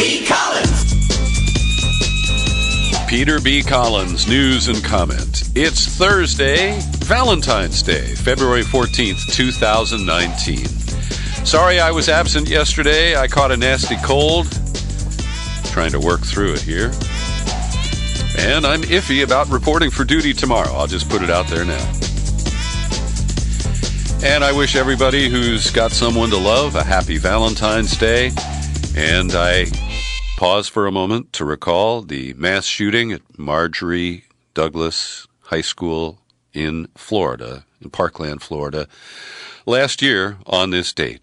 B. Collins. Peter B. Collins, news and comment. It's Thursday, Valentine's Day, February 14th, 2019. Sorry I was absent yesterday. I caught a nasty cold. Trying to work through it here. And I'm iffy about reporting for duty tomorrow. I'll just put it out there now. And I wish everybody who's got someone to love a happy Valentine's Day. And I pause for a moment to recall the mass shooting at Marjorie Douglas High School in Florida, in Parkland, Florida, last year on this date.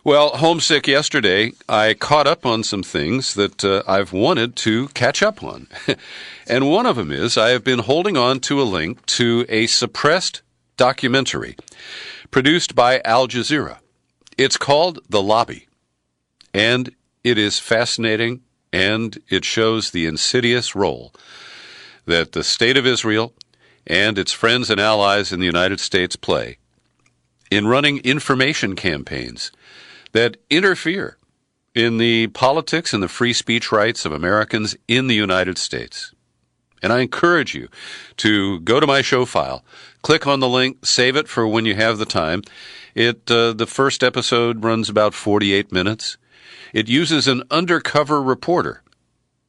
Well, homesick yesterday, I caught up on some things that I've wanted to catch up on. And one of them is I have been holding on to a link to a suppressed documentary produced by Al Jazeera. It's called The Lobby, and it is fascinating, and it shows the insidious role that the State of Israel and its friends and allies in the United States play in running information campaigns that interfere in the politics and the free speech rights of Americans in the United States. And I encourage you to go to my show file, click on the link, save it for when you have the time. The first episode runs about 48 minutes. It uses an undercover reporter,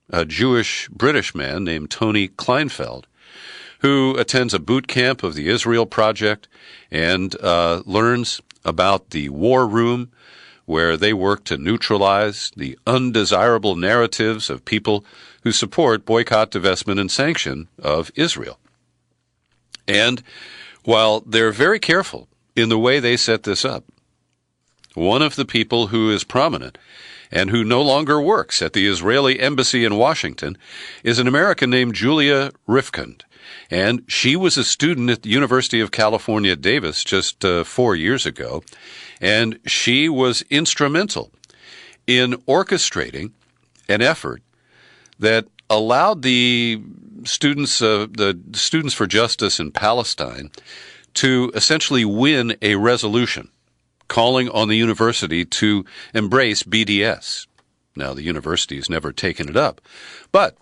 a Jewish British man named Tony Kleinfeld, who attends a boot camp of the Israel Project and learns about the war room where they work to neutralize the undesirable narratives of people who support boycott, divestment, and sanction of Israel. And while they're very careful in the way they set this up, one of the people who is prominent and who no longer works at the Israeli embassy in Washington is an American named Julia Rifkind. And she was a student at the University of California, Davis, just 4 years ago. And she was instrumental in orchestrating an effort that allowed the students for justice in Palestine to essentially win a resolution calling on the university to embrace BDS. Now, the university has never taken it up, but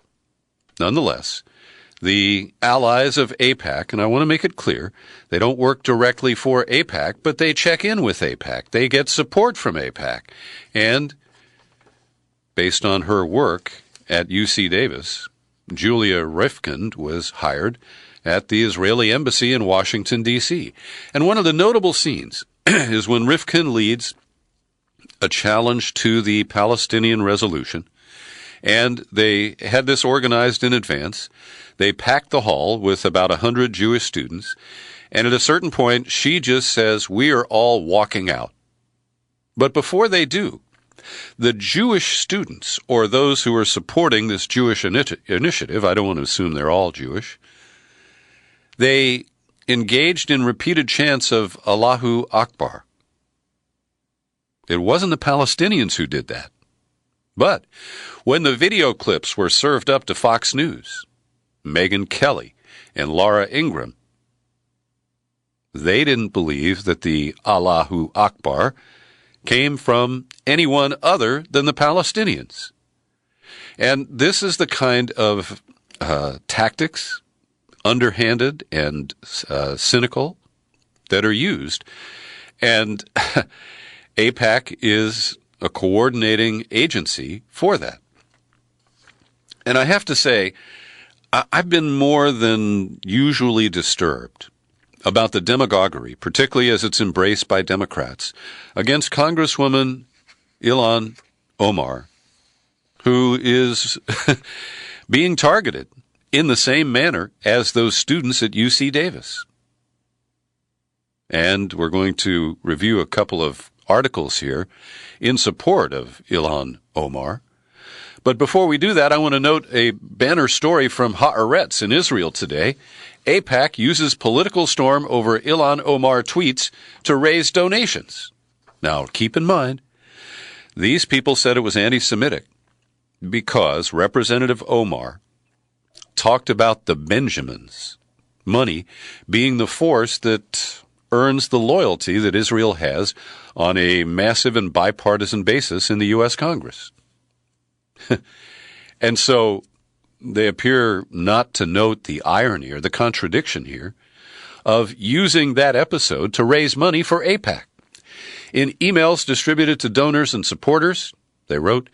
nonetheless, the allies of AIPAC, and I want to make it clear, they don't work directly for AIPAC, but they check in with AIPAC. They get support from AIPAC. And based on her work at UC Davis, Julia Rifkind was hired at the Israeli embassy in Washington, D.C. And one of the notable scenes is when Rifkind leads a challenge to the Palestinian resolution, and they had this organized in advance. They packed the hall with about 100 Jewish students, and at a certain point, she just says, "We are all walking out." But before they do, the Jewish students, or those who are supporting this Jewish initiative, I don't want to assume they're all Jewish, they engaged in repeated chants of Allahu Akbar. It wasn't the Palestinians who did that. But when the video clips were served up to Fox News, Megyn Kelly and Laura Ingraham, they didn't believe that the Allahu Akbar came from anyone other than the Palestinians. And this is the kind of tactics, underhanded and cynical, that are used. And AIPAC is a coordinating agency for that. And I have to say, I've been more than usually disturbed about the demagoguery, particularly as it's embraced by Democrats, against Congresswoman Ilhan Omar, who is being targeted in the same manner as those students at UC Davis. And we're going to review a couple of articles here in support of Ilhan Omar. But before we do that, I want to note a banner story from Haaretz in Israel today. AIPAC uses political storm over Ilhan Omar tweets to raise donations. Now, keep in mind, these people said it was anti-Semitic because Representative Omar talked about the Benjamins, money being the force that earns the loyalty that Israel has on a massive and bipartisan basis in the U.S. Congress. And so they appear not to note the irony or the contradiction here of using that episode to raise money for AIPAC. In emails distributed to donors and supporters, they wrote,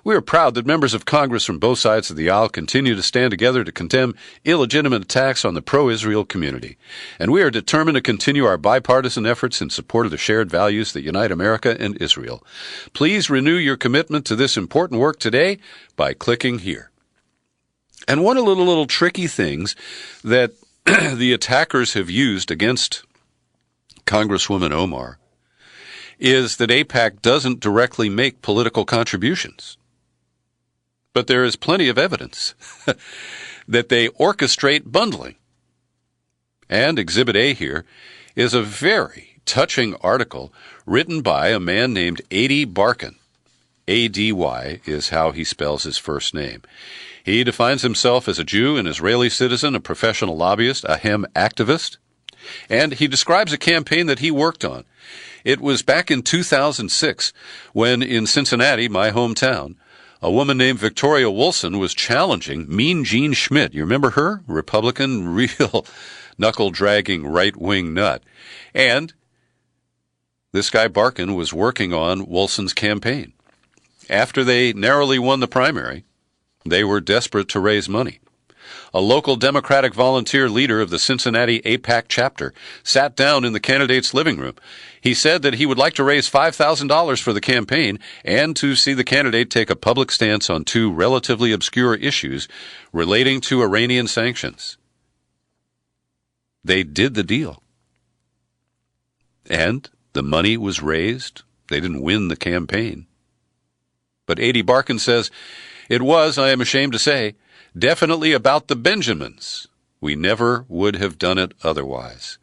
"We are proud that members of Congress from both sides of the aisle continue to stand together to condemn illegitimate attacks on the pro-Israel community. And we are determined to continue our bipartisan efforts in support of the shared values that unite America and Israel. Please renew your commitment to this important work today by clicking here." And one of the little tricky things that the attackers have used against Congresswoman Omar is that AIPAC doesn't directly make political contributions. But there is plenty of evidence that they orchestrate bundling. And Exhibit A here is a very touching article written by a man named Ady Barkan. A-D-Y is how he spells his first name. He defines himself as a Jew, an Israeli citizen, a professional lobbyist, a Hem activist, and he describes a campaign that he worked on. It was back in 2006 when in Cincinnati, my hometown, a woman named Victoria Woolson was challenging Mean Jean Schmidt. You remember her? Republican, real knuckle-dragging right-wing nut. And this guy Barkan was working on Woolson's campaign. After they narrowly won the primary, they were desperate to raise money. A local Democratic volunteer leader of the Cincinnati AIPAC chapter sat down in the candidate's living room. He said that he would like to raise $5,000 for the campaign and to see the candidate take a public stance on two relatively obscure issues relating to Iranian sanctions. They did the deal. And the money was raised. They didn't win the campaign. But Ady Barkan says, "It was, I am ashamed to say, definitely about the Benjamins. We never would have done it otherwise."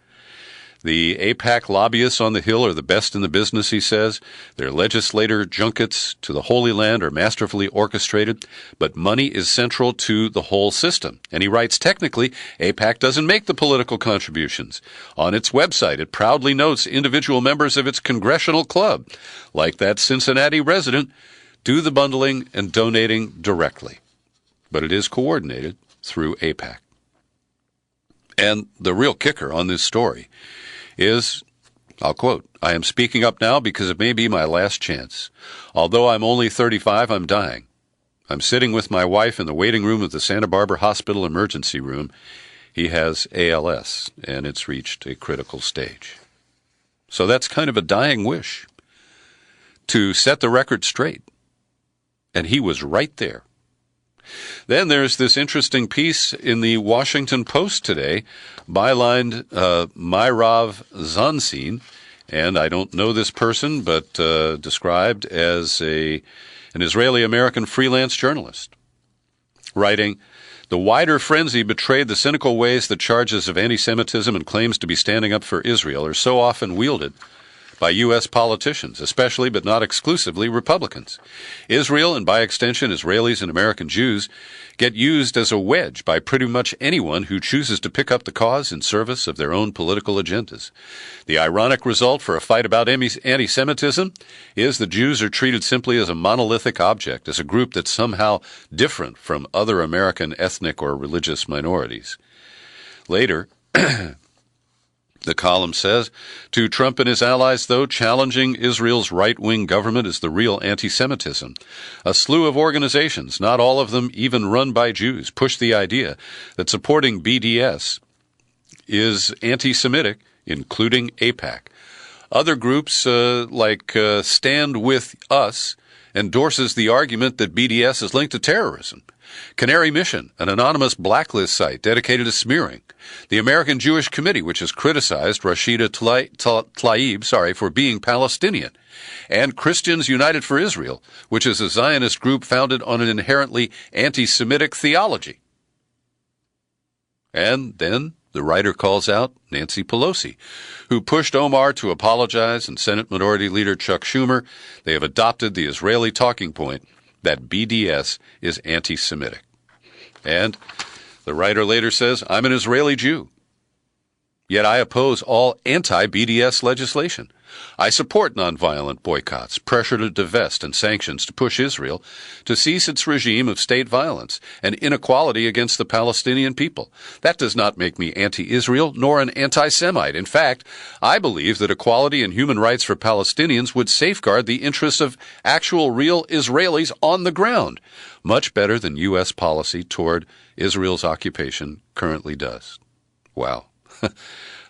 The AIPAC lobbyists on the Hill are the best in the business, he says. Their legislator junkets to the Holy Land are masterfully orchestrated, but money is central to the whole system. And he writes, technically, AIPAC doesn't make the political contributions. On its website, it proudly notes individual members of its congressional club, like that Cincinnati resident, do the bundling and donating directly. But it is coordinated through AIPAC. And the real kicker on this story is, I'll quote, "I am speaking up now because it may be my last chance. Although I'm only 35, I'm dying. I'm sitting with my wife in the waiting room of the Santa Barbara Hospital emergency room. He has ALS, and it's reached a critical stage." So that's kind of a dying wish, to set the record straight. And he was right there. Then there's this interesting piece in the Washington Post today, bylined Myrav Zansin, and I don't know this person, but described as an Israeli-American freelance journalist, writing, "The wider frenzy betrayed the cynical ways that charges of anti-Semitism and claims to be standing up for Israel are so often wielded by U.S. politicians, especially but not exclusively Republicans. Israel, and by extension Israelis and American Jews, get used as a wedge by pretty much anyone who chooses to pick up the cause in service of their own political agendas. The ironic result for a fight about anti-Semitism is the Jews are treated simply as a monolithic object, as a group that's somehow different from other American ethnic or religious minorities." Later, the column says, "To Trump and his allies, though, challenging Israel's right-wing government is the real anti-Semitism. A slew of organizations, not all of them even run by Jews, push the idea that supporting BDS is anti-Semitic, including AIPAC. Other groups, like Stand With Us, endorses the argument that BDS is linked to terrorism. Canary Mission, an anonymous blacklist site dedicated to smearing. The American Jewish Committee, which has criticized Rashida Tlaib for being Palestinian. And Christians United for Israel, which is a Zionist group founded on an inherently anti-Semitic theology." And then the writer calls out Nancy Pelosi, who pushed Omar to apologize, and Senate Minority Leader Chuck Schumer. They have adopted the Israeli talking point that BDS is anti-Semitic. And the writer later says, "I'm an Israeli Jew. Yet I oppose all anti-BDS legislation. I support nonviolent boycotts, pressure to divest, and sanctions to push Israel to cease its regime of state violence and inequality against the Palestinian people. That does not make me anti-Israel nor an anti-Semite. In fact, I believe that equality and human rights for Palestinians would safeguard the interests of actual real Israelis on the ground, much better than U.S. policy toward Israel's occupation currently does. Wow.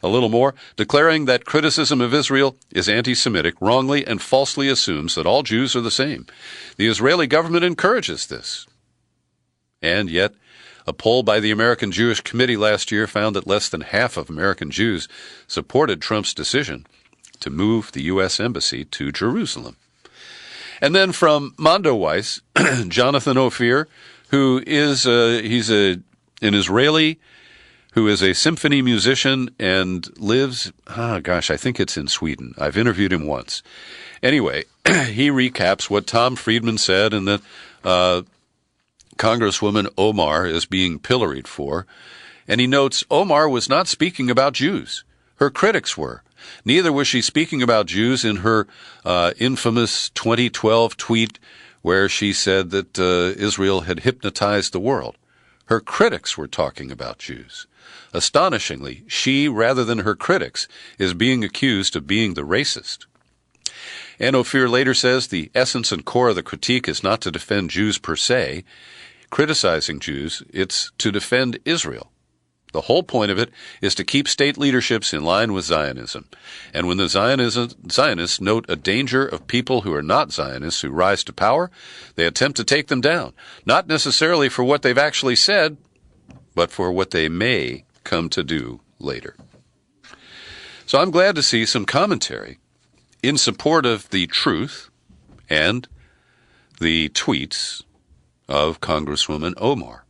A little more, declaring that criticism of Israel is anti-Semitic wrongly and falsely assumes that all Jews are the same. The Israeli government encourages this. And yet, a poll by the American Jewish Committee last year found that less than half of American Jews supported Trump's decision to move the U.S. Embassy to Jerusalem. And then from Mondoweiss, Jonathan Ophir, who is an Israeli who is a symphony musician and lives, I think it's in Sweden. I've interviewed him once. Anyway, he recaps what Tom Friedman said and that Congresswoman Omar is being pilloried for. And he notes Omar was not speaking about Jews. Her critics were. Neither was she speaking about Jews in her infamous 2012 tweet where she said that Israel had hypnotized the world. Her critics were talking about Jews. Astonishingly, she, rather than her critics, is being accused of being the racist. And Ophir later says the essence and core of the critique is not to defend Jews per se, criticizing Jews, it's to defend Israel. The whole point of it is to keep state leaderships in line with Zionism. And when the Zionists note a danger of people who are not Zionists who rise to power, they attempt to take them down, not necessarily for what they've actually said, but for what they may come to do later. So I'm glad to see some commentary in support of the truth and the tweets of Congresswoman Omar.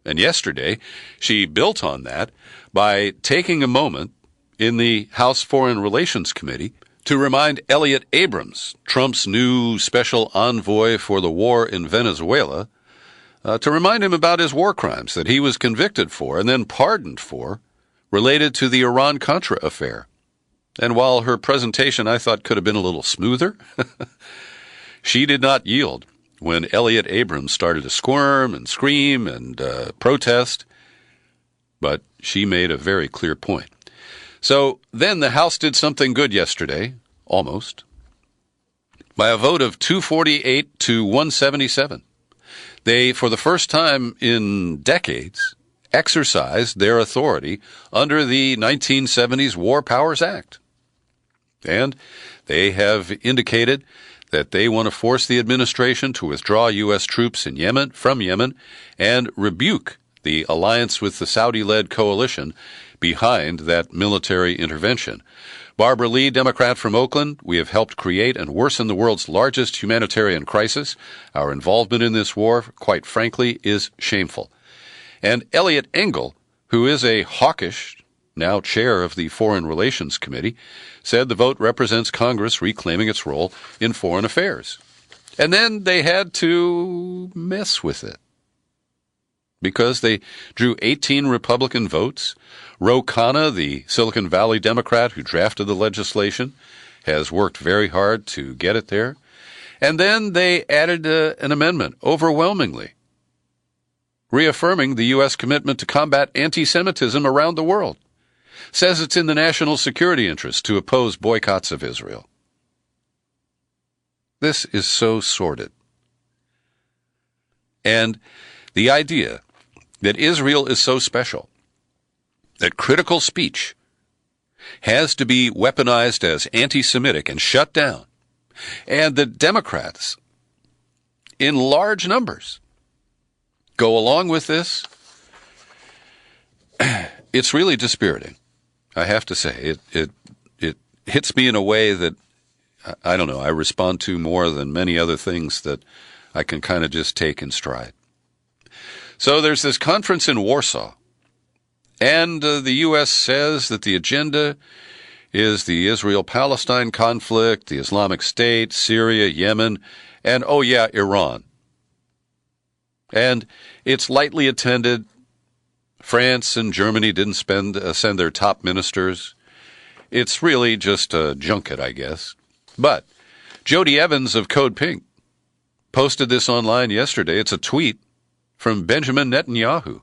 And yesterday, she built on that by taking a moment in the House Foreign Relations Committee to remind Elliott Abrams, Trump's new special envoy for the war in Venezuela, to remind him about his war crimes that he was convicted for and then pardoned for related to the Iran-Contra affair. And while her presentation I thought could have been a little smoother, she did not yield when Elliott Abrams started to squirm and scream and protest, but she made a very clear point. So then the House did something good yesterday, almost, by a vote of 248 to 177. They, for the first time in decades, exercised their authority under the 1970s War Powers Act. And they have indicated that they want to force the administration to withdraw U.S. troops from Yemen and rebuke the alliance with the Saudi-led coalition behind that military intervention. Barbara Lee, Democrat from Oakland, we have helped create and worsen the world's largest humanitarian crisis. Our involvement in this war, quite frankly, is shameful. And Elliot Engel, who is a hawkish, now chair of the Foreign Relations Committee, said the vote represents Congress reclaiming its role in foreign affairs. And then they had to mess with it, because they drew 18 Republican votes. Ro Khanna, the Silicon Valley Democrat who drafted the legislation, has worked very hard to get it there. And then they added an amendment, overwhelmingly, reaffirming the U.S. commitment to combat anti-Semitism around the world. Says it's in the national security interest to oppose boycotts of Israel. This is so sordid. And the idea that Israel is so special that critical speech has to be weaponized as anti-Semitic and shut down, and that Democrats, in large numbers, go along with this, it's really dispiriting. I have to say, it hits me in a way that, I don't know, I respond to more than many other things that I can kind of just take in stride. So there's this conference in Warsaw, and the U.S. says that the agenda is the Israel-Palestine conflict, the Islamic State, Syria, Yemen, and, oh yeah, Iran. And it's lightly attended, France and Germany didn't send their top ministers. It's really just a junket, I guess. But Jody Evans of Code Pink posted this online yesterday. It's a tweet from Benjamin Netanyahu.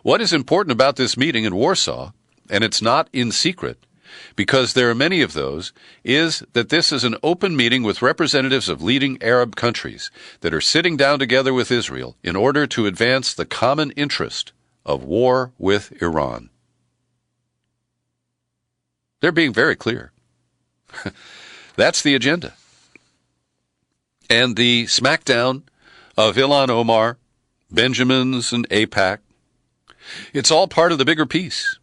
What is important about this meeting in Warsaw, and it's not in secret, because there are many of those, is that this is an open meeting with representatives of leading Arab countries that are sitting down together with Israel in order to advance the common interest of war with Iran. They're being very clear. That's the agenda. And the smackdown of Ilhan Omar, Benjamins, and AIPAC, it's all part of the bigger piece.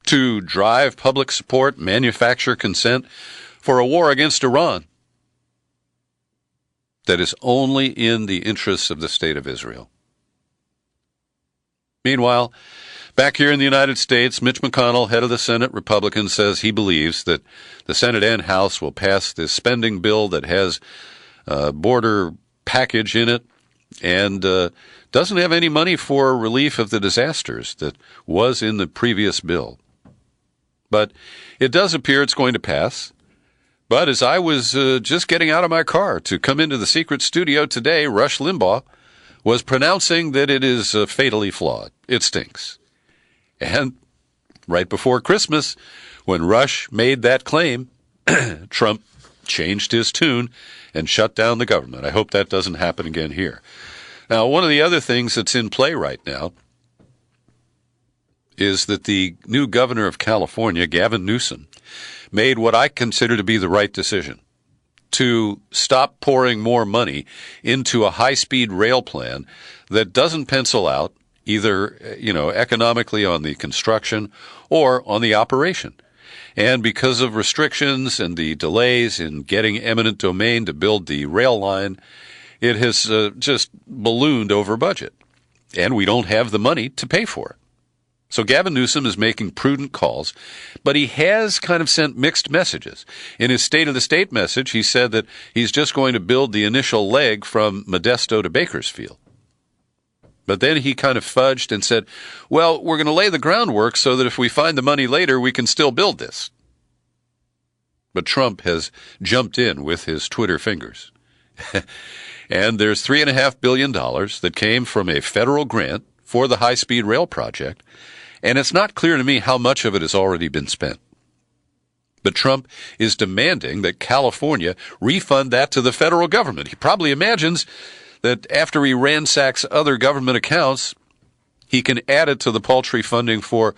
To drive public support, manufacture consent for a war against Iran that is only in the interests of the state of Israel. Meanwhile, back here in the United States, Mitch McConnell, head of the Senate Republican, says he believes that the Senate and House will pass this spending bill that has a border package in it and doesn't have any money for relief of the disasters that was in the previous bill. But it does appear it's going to pass. But as I was just getting out of my car to come into the secret studio today, Rush Limbaugh was pronouncing that it is fatally flawed. It stinks. And right before Christmas, when Rush made that claim, Trump changed his tune and shut down the government. I hope that doesn't happen again here. Now, one of the other things that's in play right now is that the new governor of California, Gavin Newsom, made what I consider to be the right decision to stop pouring more money into a high-speed rail plan that doesn't pencil out either, economically on the construction or on the operation. And because of restrictions and the delays in getting eminent domain to build the rail line, it has just ballooned over budget. And we don't have the money to pay for it. So Gavin Newsom is making prudent calls, but he has kind of sent mixed messages. In his State of the State message, he said that he's just going to build the initial leg from Modesto to Bakersfield. But then he kind of fudged and said, well, we're going to lay the groundwork so that if we find the money later, we can still build this. But Trump has jumped in with his Twitter fingers. And there's $3.5 billion that came from a federal grant for the high-speed rail project, and it's not clear to me how much of it has already been spent. But Trump is demanding that California refund that to the federal government. He probably imagines that after he ransacks other government accounts, he can add it to the paltry funding for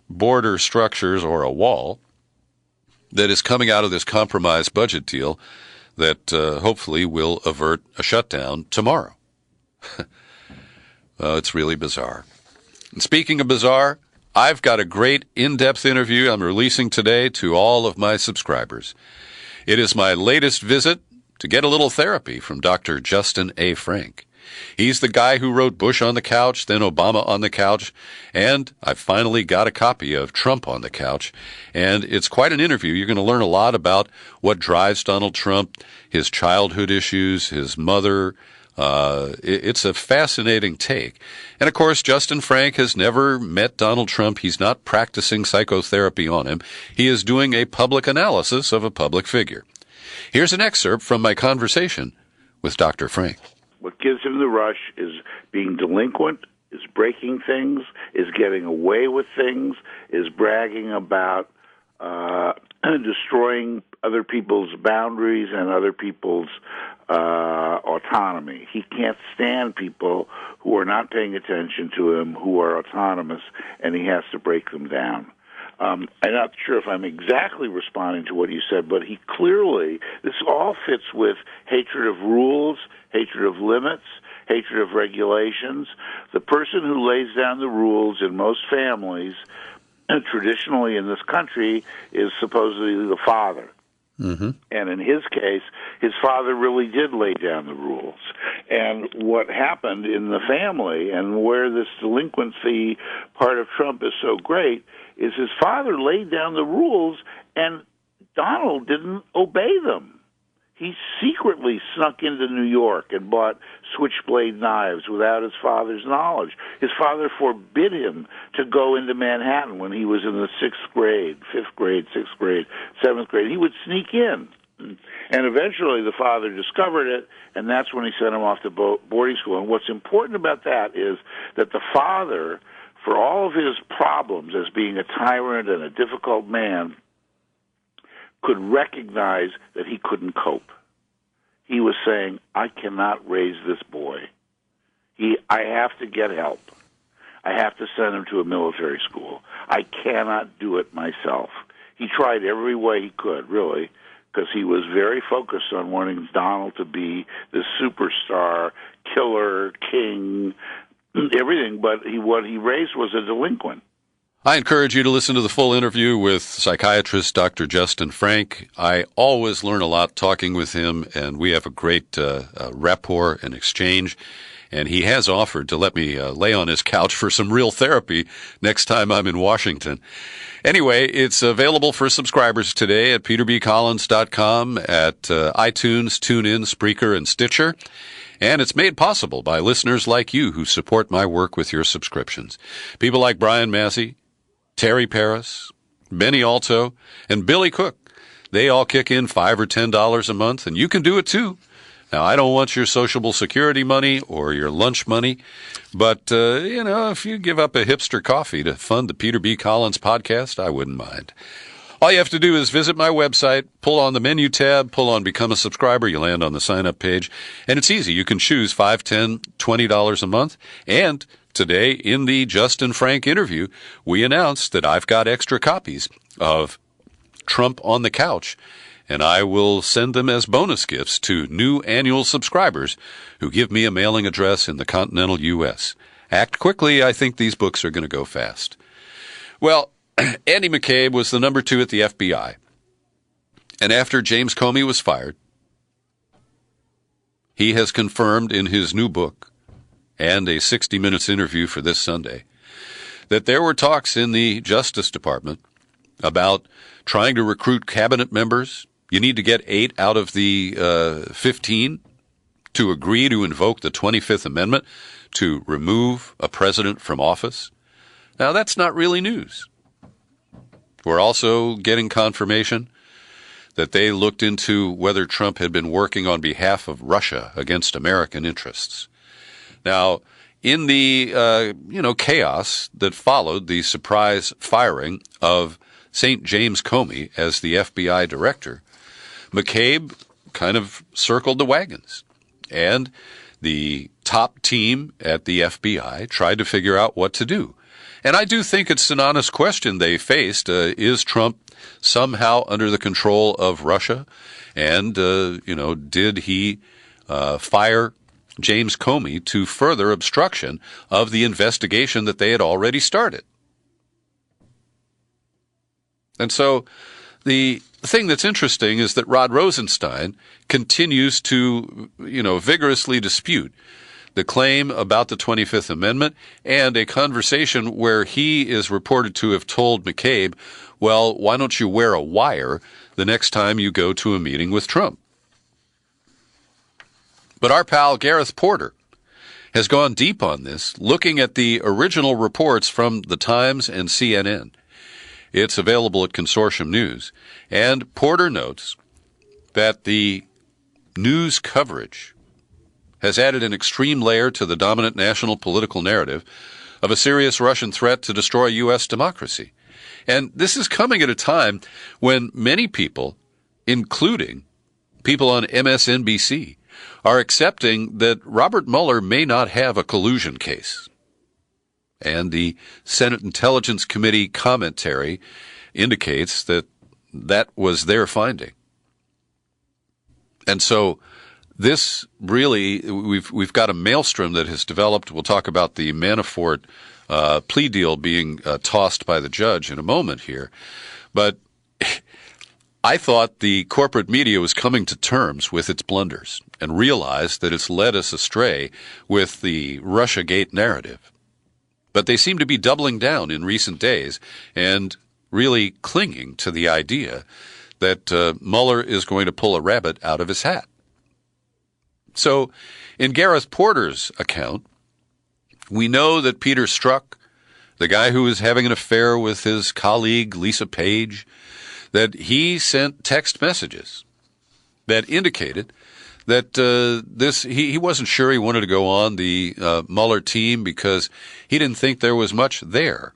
border structures or a wall that is coming out of this compromise budget deal that hopefully will avert a shutdown tomorrow. It's really bizarre. And speaking of bizarre, I've got a great in-depth interview I'm releasing today to all of my subscribers. It is my latest visit to get a little therapy from Dr. Justin A. Frank. He's the guy who wrote Bush on the Couch, then Obama on the Couch, and I finally got a copy of Trump on the Couch. And it's quite an interview. You're going to learn a lot about what drives Donald Trump, his childhood issues, his mother. It's a fascinating take. And of course, Justin Frank has never met Donald Trump. He's not practicing psychotherapy on him. He is doing a public analysis of a public figure. Here's an excerpt from my conversation with Dr. Frank. What gives him the rush is being delinquent, is breaking things, is getting away with things, is bragging about destroying other people's boundaries and other people's autonomy. He can't stand people who are not paying attention to him, who are autonomous, and he has to break them down. I'm not sure if I'm exactly responding to what you said, but he clearly, this all fits with hatred of rules, hatred of limits, hatred of regulations. The person who lays down the rules in most families, traditionally in this country, is supposedly the father. Mm-hmm. And in his case, his father really did lay down the rules. And what happened in the family, and where this delinquency part of Trump is so great, is his father laid down the rules, and Donald didn't obey them. He secretly snuck into New York and bought switchblade knives without his father's knowledge. His father forbid him to go into Manhattan when he was in the 6th grade, 5th grade, 6th grade, 7th grade. He would sneak in. And eventually the father discovered it, and that's when he sent him off to boarding school. And what's important about that is that the father, for all of his problems as being a tyrant and a difficult man, could recognize that he couldn't cope. He was saying, I cannot raise this boy. I have to get help. I have to send him to a military school. I cannot do it myself. He tried every way he could, really, because he was very focused on wanting Donald to be the superstar, killer, king, everything, but what he raised was a delinquent. I encourage you to listen to the full interview with psychiatrist Dr. Justin Frank. I always learn a lot talking with him, and we have a great rapport and exchange. And he has offered to let me lay on his couch for some real therapy next time I'm in Washington. Anyway, it's available for subscribers today at peterbcollins.com, at iTunes, TuneIn, Spreaker, and Stitcher. And it's made possible by listeners like you who support my work with your subscriptions. People like Brian Massey, Terry Paris, Benny Alto, and Billy Cook. They all kick in $5 or $10 a month, and you can do it too. Now, I don't want your Social Security money or your lunch money, but, if you give up a hipster coffee to fund the Peter B. Collins podcast, I wouldn't mind. All you have to do is visit my website, pull on the menu tab, pull on Become a Subscriber, you land on the sign-up page, and it's easy. You can choose $5, $10, $20 a month, and today, in the Justin Frank interview, we announced that I've got extra copies of Trump on the Couch, and I will send them as bonus gifts to new annual subscribers who give me a mailing address in the continental U.S. Act quickly. I think these books are going to go fast. Well, Andy McCabe was the number 2 at the FBI, and after James Comey was fired, he has confirmed in his new book and a 60 Minutes interview for this Sunday that there were talks in the Justice Department about trying to recruit cabinet members. You need to get 8 out of the 15 to agree to invoke the 25th Amendment to remove a president from office. Now, that's not really news. We're also getting confirmation that they looked into whether Trump had been working on behalf of Russia against American interests. Now, in the chaos that followed the surprise firing of St. James Comey as the FBI director, McCabe kind of circled the wagons, and the top team at the FBI tried to figure out what to do. And I do think it's an honest question they faced. Is Trump somehow under the control of Russia? And, did he fire James Comey to further obstruction of the investigation that they had already started? And so the thing that's interesting is that Rod Rosenstein continues to, vigorously dispute the claim about the 25th Amendment, and a conversation where he is reported to have told McCabe, well, why don't you wear a wire the next time you go to a meeting with Trump? But our pal Gareth Porter has gone deep on this, looking at the original reports from the Times and CNN. It's available at Consortium News. And Porter notes that the news coverage has added an extreme layer to the dominant national political narrative of a serious Russian threat to destroy U.S. democracy. And this is coming at a time when many people, including people on MSNBC, are accepting that Robert Mueller may not have a collusion case. And the Senate Intelligence Committee commentary indicates that that was their finding. And so this really, we've got a maelstrom that has developed. We'll talk about the Manafort plea deal being tossed by the judge in a moment here. But I thought the corporate media was coming to terms with its blunders and realized that it's led us astray with the Russiagate narrative. But they seem to be doubling down in recent days and really clinging to the idea that Mueller is going to pull a rabbit out of his hat. So in Gareth Porter's account, we know that Peter Strzok, the guy who was having an affair with his colleague Lisa Page, that he sent text messages that indicated that he wasn't sure he wanted to go on the Mueller team because he didn't think there was much there.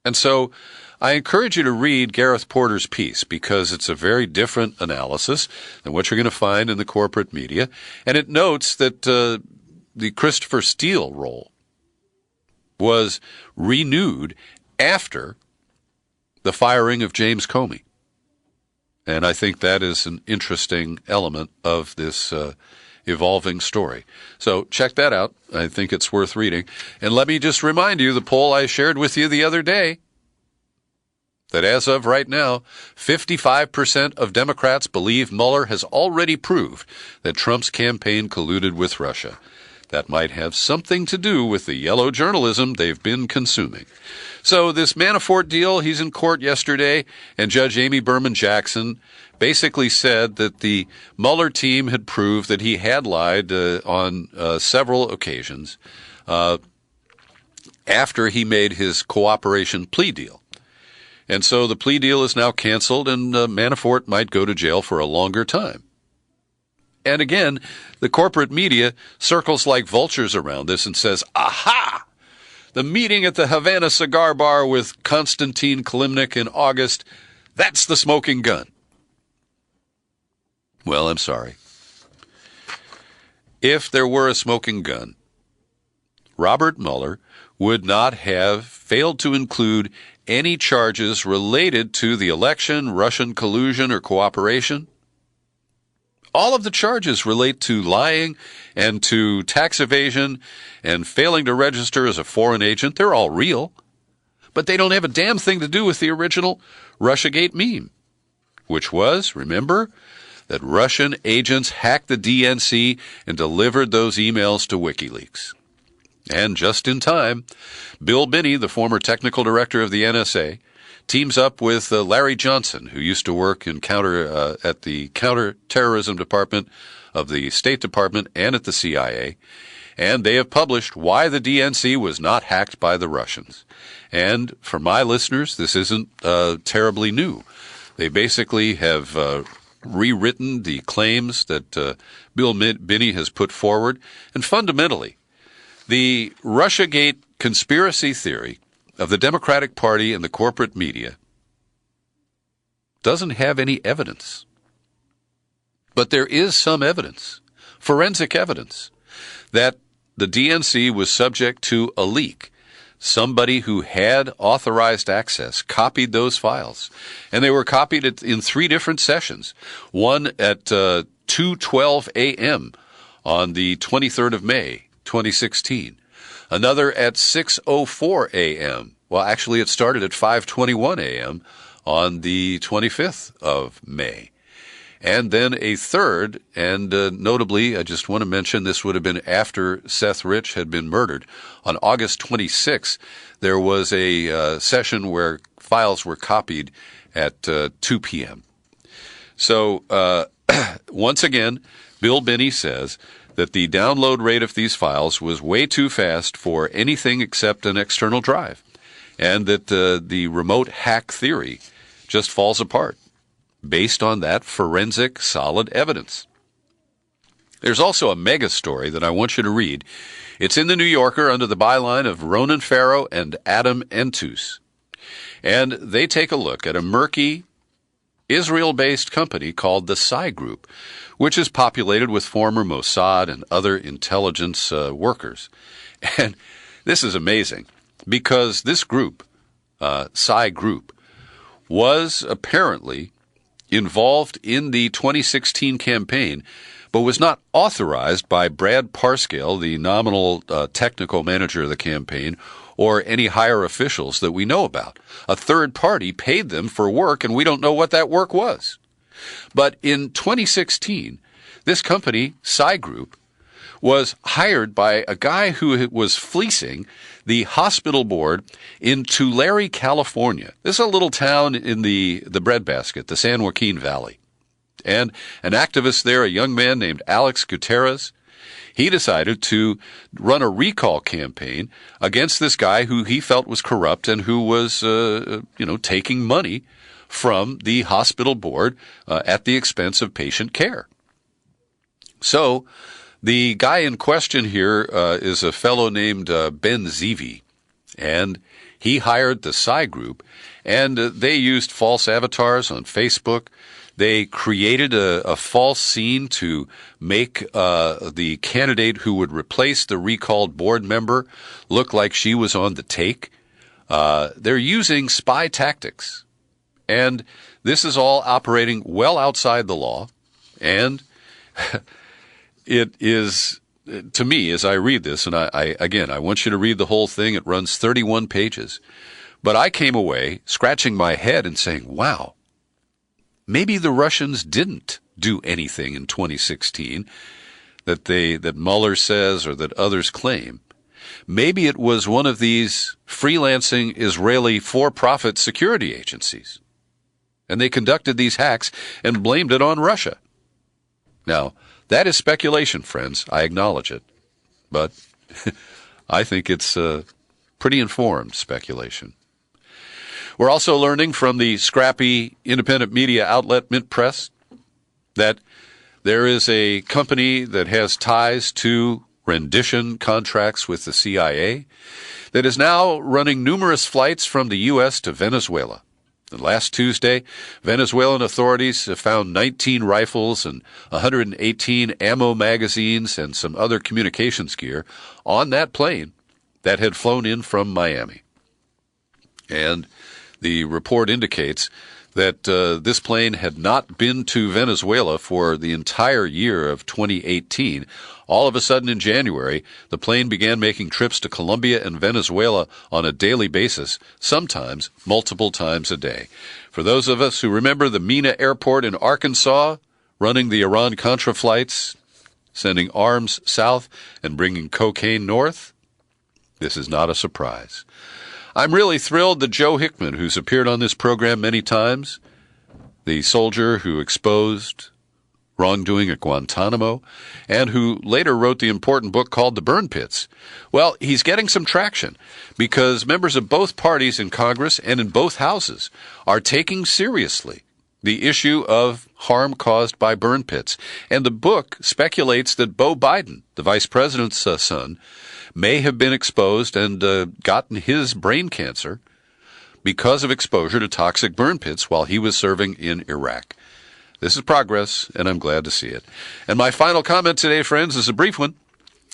And so I encourage you to read Gareth Porter's piece because it's a very different analysis than what you're going to find in the corporate media. And it notes that the Christopher Steele role was renewed after the firing of James Comey. And I think that is an interesting element of this evolving story. So check that out. I think it's worth reading. And let me just remind you the poll I shared with you the other day, that as of right now, 55% of Democrats believe Mueller has already proved that Trump's campaign colluded with Russia. That might have something to do with the yellow journalism they've been consuming. So this Manafort deal, he's in court yesterday, and Judge Amy Berman Jackson basically said that the Mueller team had proved that he had lied on several occasions after he made his cooperation plea deal. And so the plea deal is now canceled, and Manafort might go to jail for a longer time. And again, the corporate media circles like vultures around this and says, aha! The meeting at the Havana Cigar Bar with Konstantin Kilimnik in August, that's the smoking gun. Well, I'm sorry. If there were a smoking gun, Robert Mueller would not have failed to include any charges related to the election, Russian collusion, or cooperation. All of the charges relate to lying and to tax evasion and failing to register as a foreign agent. They're all real. But they don't have a damn thing to do with the original Russiagate meme, which was, remember, that Russian agents hacked the DNC and delivered those emails to WikiLeaks. And just in time, Bill Binney, the former technical director of the NSA, teams up with Larry Johnson, who used to work in at the counterterrorism department of the State Department and at the CIA, and they have published why the DNC was not hacked by the Russians. And for my listeners, this isn't terribly new. They basically have rewritten the claims that Bill Binney has put forward, and fundamentally, the Russiagate conspiracy theory of the Democratic Party and the corporate media doesn't have any evidence. But there is some evidence, forensic evidence, that the DNC was subject to a leak. Somebody who had authorized access copied those files, and they were copied in 3 different sessions. One at 2:12 a.m. on the 23rd of May, 2016. Another at 6:04 a.m. Well, actually, it started at 5:21 a.m. on the 25th of May. And then a third, and notably, I just want to mention this would have been after Seth Rich had been murdered. On August 26th, there was a session where files were copied at 2 p.m. So, once again, Bill Binney says that the download rate of these files was way too fast for anything except an external drive, and that the remote hack theory just falls apart based on that forensic solid evidence. There's also a mega story that I want you to read. It's in the New Yorker under the byline of Ronan Farrow and Adam Entus. And they take a look at a murky Israel-based company called the Psy Group, which is populated with former Mossad and other intelligence workers. And this is amazing because this group, Psy Group, was apparently involved in the 2016 campaign, but was not authorized by Brad Parscale, the nominal technical manager of the campaign, or any higher officials that we know about. A third party paid them for work, and we don't know what that work was. But in 2016, this company, Psy Group, was hired by a guy who was fleecing the hospital board in Tulare, California. This is a little town in the breadbasket, the San Joaquin Valley. And an activist there, a young man named Alex Gutierrez, he decided to run a recall campaign against this guy who he felt was corrupt and who was, taking money from the hospital board at the expense of patient care. So the guy in question here is a fellow named Ben Zeevy, and he hired the Psy Group, and they used false avatars on Facebook. They created a false scene to make the candidate who would replace the recalled board member look like she was on the take. They're using spy tactics, and this is all operating well outside the law, and it is, to me, as I read this, and I want you to read the whole thing. It runs 31 pages. But I came away scratching my head and saying, wow, maybe the Russians didn't do anything in 2016 that Mueller says or that others claim. Maybe it was one of these freelancing Israeli for-profit security agencies. And they conducted these hacks and blamed it on Russia. Now, that is speculation, friends. I acknowledge it. But I think it's pretty informed speculation. We're also learning from the scrappy independent media outlet Mint Press that there is a company that has ties to rendition contracts with the CIA that is now running numerous flights from the U.S. to Venezuela. And last Tuesday, Venezuelan authorities found 19 rifles and 118 ammo magazines and some other communications gear on that plane that had flown in from Miami. And the report indicates that this plane had not been to Venezuela for the entire year of 2018. All of a sudden in January, the plane began making trips to Colombia and Venezuela on a daily basis, sometimes multiple times a day. For those of us who remember the Mena Airport in Arkansas, running the Iran-Contra flights, sending arms south and bringing cocaine north, this is not a surprise. I'm really thrilled that Joe Hickman, who's appeared on this program many times, the soldier who exposed wrongdoing at Guantanamo, and who later wrote the important book called The Burn Pits, well, he's getting some traction because members of both parties in Congress and in both houses are taking seriously the issue of harm caused by burn pits. And the book speculates that Beau Biden, the vice president's son, may have been exposed and gotten his brain cancer because of exposure to toxic burn pits while he was serving in Iraq. This is progress, and I'm glad to see it. And my final comment today, friends, is a brief one.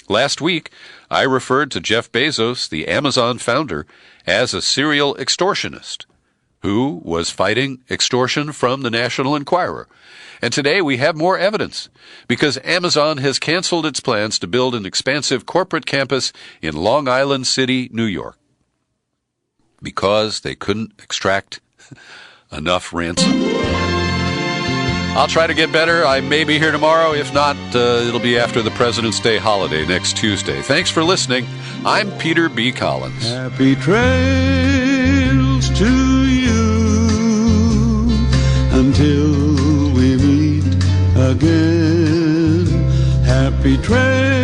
Last week, I referred to Jeff Bezos, the Amazon founder, as a serial extortionist who was fighting extortion from the National Enquirer. And today we have more evidence because Amazon has canceled its plans to build an expansive corporate campus in Long Island City, New York, because they couldn't extract enough ransom. I'll try to get better. I may be here tomorrow. If not, it'll be after the President's Day holiday next Tuesday. Thanks for listening. I'm Peter B. Collins. Happy trails to you until we meet again. Happy trails.